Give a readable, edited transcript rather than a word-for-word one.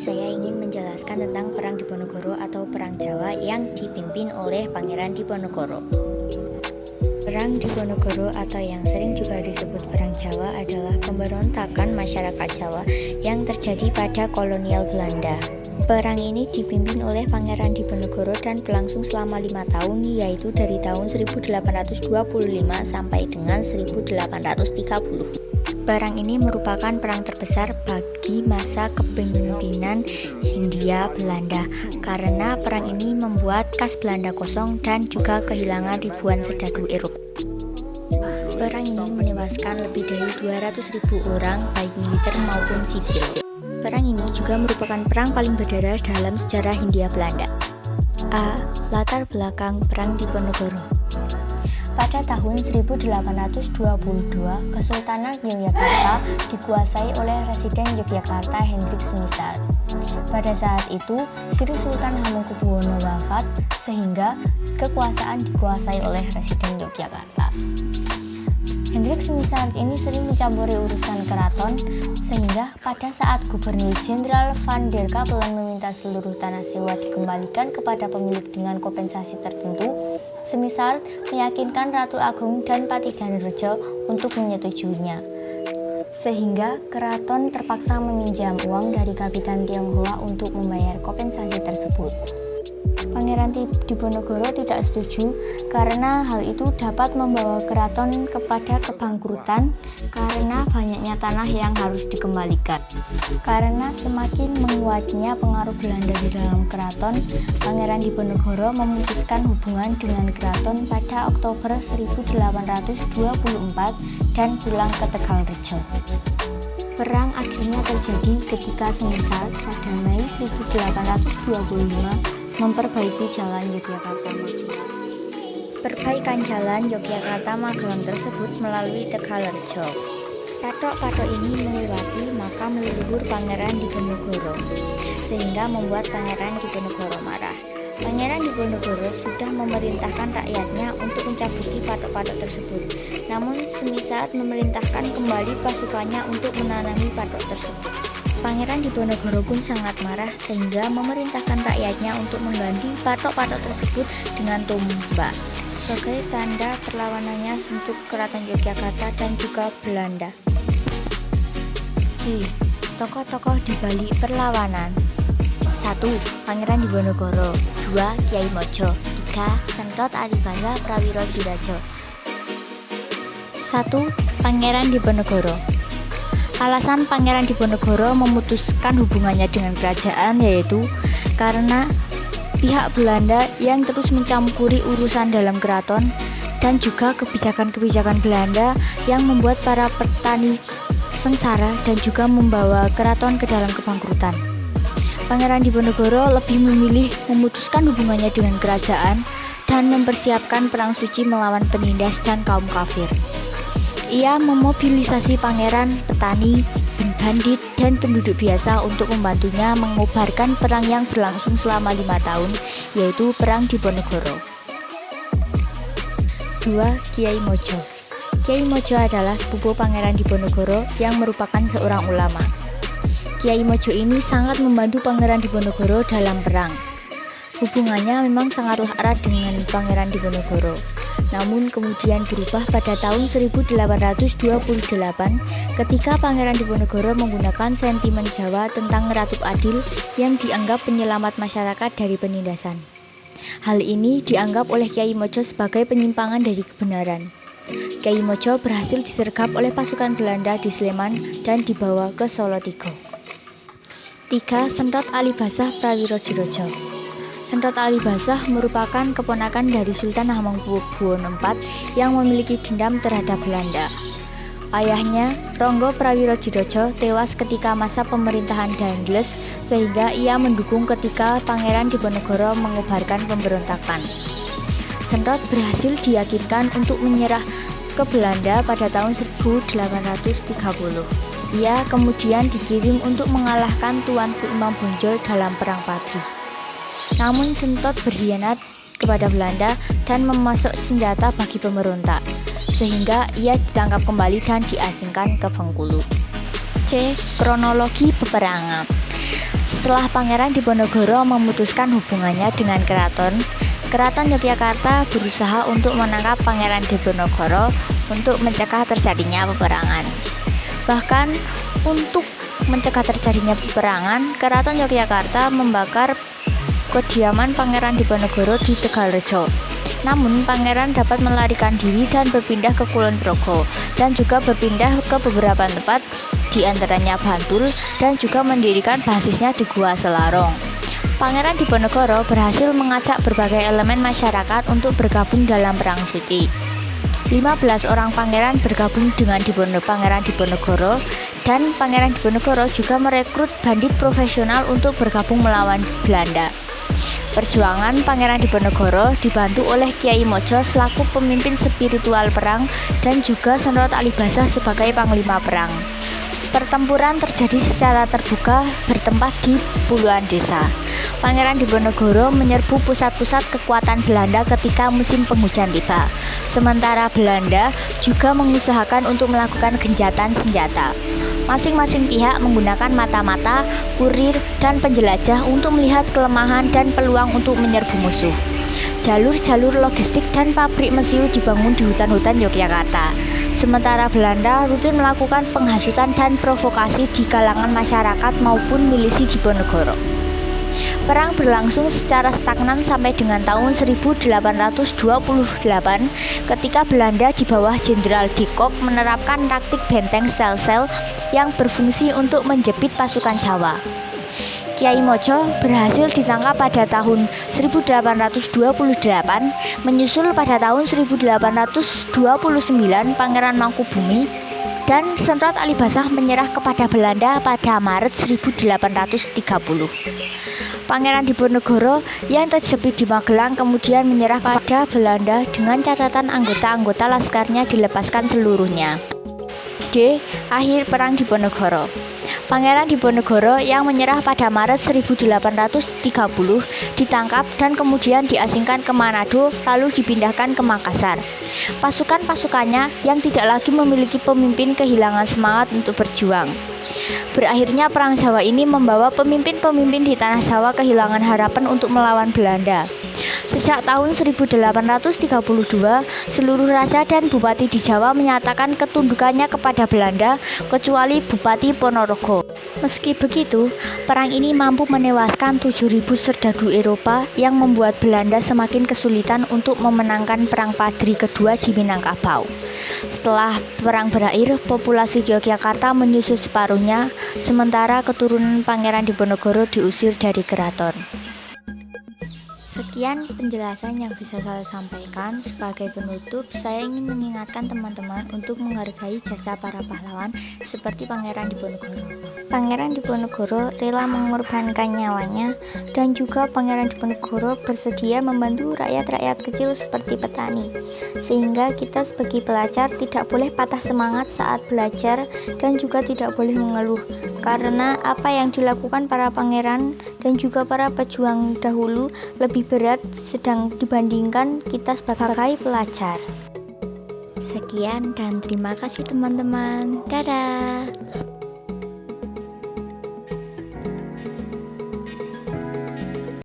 saya ingin menjelaskan tentang Perang Diponegoro atau Perang Jawa yang dipimpin oleh Pangeran Diponegoro. Perang Diponegoro atau yang sering juga disebut Perang Jawa adalah pemberontakan masyarakat Jawa yang terjadi pada kolonial Belanda. Perang ini dipimpin oleh Pangeran Diponegoro dan berlangsung selama 5 tahun, yaitu dari tahun 1825 sampai dengan 1830. Perang ini merupakan perang terbesar bagi masa kepemimpinan Hindia Belanda karena perang ini membuat kas Belanda kosong dan juga kehilangan ribuan serdadu Eropa. Perang ini menewaskan lebih dari 200.000 orang baik militer maupun sipil. Perang ini juga merupakan perang paling berdarah dalam sejarah Hindia Belanda. A. Latar belakang Perang Diponegoro. Pada tahun 1822, Kesultanan Yogyakarta dikuasai oleh Residen Yogyakarta Hendrik Semisal. Pada saat itu, Sri Sultan Hamengkubuwono wafat sehingga kekuasaan dikuasai oleh Residen Yogyakarta. Hendrik Semisal ini sering mencampuri urusan keraton sehingga pada saat Gubernur Jenderal Van der Capellen meminta seluruh tanah sewa dikembalikan kepada pemilik dengan kompensasi tertentu, Semisal meyakinkan Ratu Agung dan Patih Danurejo untuk menyetujuinya. Sehingga keraton terpaksa meminjam uang dari Kapitan Tionghoa untuk membayar kompensasi tersebut. Pangeran Diponegoro tidak setuju karena hal itu dapat membawa keraton kepada kebangkrutan karena banyaknya tanah yang harus dikembalikan. Karena semakin menguatnya pengaruh Belanda di dalam keraton, Pangeran Diponegoro memutuskan hubungan dengan keraton pada Oktober 1824 dan pulang ke Tegalrejo. Perang akhirnya terjadi ketika Semisal pada Mei 1825 memperbaiki jalan Yogyakarta-Magelang. Perbaikan jalan Yogyakarta-Magelang tersebut melalui Tegalrejo. Patok-patok ini melewati makam leluhur Pangeran Diponegoro, sehingga membuat Pangeran Diponegoro marah. Pangeran Diponegoro sudah memerintahkan rakyatnya untuk mencabuti patok-patok tersebut. Namun Semisal memerintahkan kembali pasukannya untuk menanami patok tersebut. Pangeran Diponegoro pun sangat marah sehingga memerintahkan rakyatnya untuk mengganti patok-patok tersebut dengan tombak sebagai tanda perlawanannya untuk Keraton Yogyakarta dan juga Belanda. Tokoh-tokoh di balik perlawanan. 1. Pangeran Diponegoro. 2. Kiai Mojo. 3. Sentot Alibasa Prawiro Dirajo. 1. Pangeran Diponegoro. Alasan Pangeran Diponegoro memutuskan hubungannya dengan kerajaan yaitu karena pihak Belanda yang terus mencampuri urusan dalam keraton dan juga kebijakan-kebijakan Belanda yang membuat para petani sengsara dan juga membawa keraton ke dalam kebangkrutan. Pangeran Diponegoro lebih memilih memutuskan hubungannya dengan kerajaan dan mempersiapkan perang suci melawan penindas dan kaum kafir. Ia memobilisasi pangeran, petani, bandit, dan penduduk biasa untuk membantunya mengobarkan perang yang berlangsung selama 5 tahun, yaitu Perang Diponegoro. 2. Kiai Mojo. Kiai Mojo adalah sepupu Pangeran Diponegoro yang merupakan seorang ulama. Kiai Mojo ini sangat membantu Pangeran Diponegoro dalam perang. Hubungannya memang sangatlah erat dengan Pangeran Diponegoro. Namun kemudian berubah pada tahun 1828 ketika Pangeran Diponegoro menggunakan sentimen Jawa tentang Ratu Adil yang dianggap penyelamat masyarakat dari penindasan. Hal ini dianggap oleh Kiai Mojo sebagai penyimpangan dari kebenaran. Kiai Mojo berhasil disergap oleh pasukan Belanda di Sleman dan dibawa ke Solotigo. 3. Sentot Alibasa Prawiro Dirajo. Sentot Alibasa merupakan keponakan dari Sultan Hamengkubuwono IV yang memiliki dendam terhadap Belanda. Ayahnya, Ronggo Prawiro Dirajo, tewas ketika masa pemerintahan Dangles sehingga ia mendukung ketika Pangeran Diponegoro mengobarkan pemberontakan. Sentot berhasil diyakinkan untuk menyerah ke Belanda pada tahun 1830. Ia kemudian dikirim untuk mengalahkan Tuanku Imam Bonjol dalam Perang Padri. Namun Sentot berkhianat kepada Belanda dan memasuk senjata bagi pemberontak, sehingga ia ditangkap kembali dan diasingkan ke Bengkulu. C. Kronologi peperangan. Setelah Pangeran Diponegoro memutuskan hubungannya dengan Keraton Yogyakarta berusaha untuk menangkap Pangeran Diponegoro untuk mencegah terjadinya peperangan. Bahkan untuk mencegah terjadinya peperangan, Keraton Yogyakarta membakar kediaman Pangeran Diponegoro di Tegalrejo. Namun Pangeran dapat melarikan diri dan berpindah ke Kulon Progo dan juga berpindah ke beberapa tempat di antaranya Bantul dan juga mendirikan basisnya di Gua Selarong. Pangeran Diponegoro berhasil mengajak berbagai elemen masyarakat untuk bergabung dalam Perang Suci. 15 orang pangeran bergabung dengan Pangeran Diponegoro, dan Pangeran Diponegoro juga merekrut bandit profesional untuk bergabung melawan Belanda. Perjuangan Pangeran Diponegoro dibantu oleh Kiai Mojo selaku pemimpin spiritual perang dan juga Senrot Alibasa sebagai panglima perang. Pertempuran terjadi secara terbuka bertempat di puluhan desa. Pangeran Diponegoro menyerbu pusat-pusat kekuatan Belanda ketika musim penghujan tiba. Sementara Belanda juga mengusahakan untuk melakukan gencatan senjata. Masing-masing pihak menggunakan mata-mata, kurir, dan penjelajah untuk melihat kelemahan dan peluang untuk menyerbu musuh. Jalur-jalur logistik dan pabrik mesiu dibangun di hutan-hutan Yogyakarta. Sementara Belanda rutin melakukan penghasutan dan provokasi di kalangan masyarakat maupun milisi Diponegoro. Perang berlangsung secara stagnan sampai dengan tahun 1828 ketika Belanda di bawah Jenderal de Kock menerapkan taktik benteng sel-sel yang berfungsi untuk menjepit pasukan Jawa. Kiai Mojo berhasil ditangkap pada tahun 1828, menyusul pada tahun 1829 Pangeran Mangkubumi, dan Senrot Alibasa menyerah kepada Belanda pada Maret 1830. Pangeran Diponegoro yang terjepit di Magelang kemudian menyerah pada Belanda dengan catatan anggota-anggota laskarnya dilepaskan seluruhnya. D. Akhir Perang Diponegoro. Pangeran Diponegoro yang menyerah pada Maret 1830 ditangkap dan kemudian diasingkan ke Manado lalu dipindahkan ke Makassar. Pasukan-pasukannya yang tidak lagi memiliki pemimpin kehilangan semangat untuk berjuang. Berakhirnya Perang Jawa ini membawa pemimpin-pemimpin di Tanah Jawa kehilangan harapan untuk melawan Belanda. Sejak tahun 1832, seluruh raja dan bupati di Jawa menyatakan ketundukannya kepada Belanda, kecuali Bupati Ponorogo. Meski begitu, perang ini mampu menewaskan 7.000 serdadu Eropa yang membuat Belanda semakin kesulitan untuk memenangkan Perang Padri kedua di Minangkabau. Setelah perang berakhir, populasi Yogyakarta menyusut separuhnya, sementara keturunan Pangeran Diponegoro diusir dari keraton. Sekian penjelasan yang bisa saya sampaikan. Sebagai penutup, saya ingin mengingatkan teman-teman untuk menghargai jasa para pahlawan seperti Pangeran Diponegoro. Pangeran Diponegoro rela mengorbankan nyawanya, dan juga Pangeran Diponegoro bersedia membantu rakyat-rakyat kecil seperti petani. Sehingga kita sebagai pelajar tidak boleh patah semangat saat belajar dan juga tidak boleh mengeluh, karena apa yang dilakukan para pangeran dan juga para pejuang dahulu lebih berat sedang dibandingkan kita sebagai pelajar. Sekian dan terima kasih teman-teman. Dadah.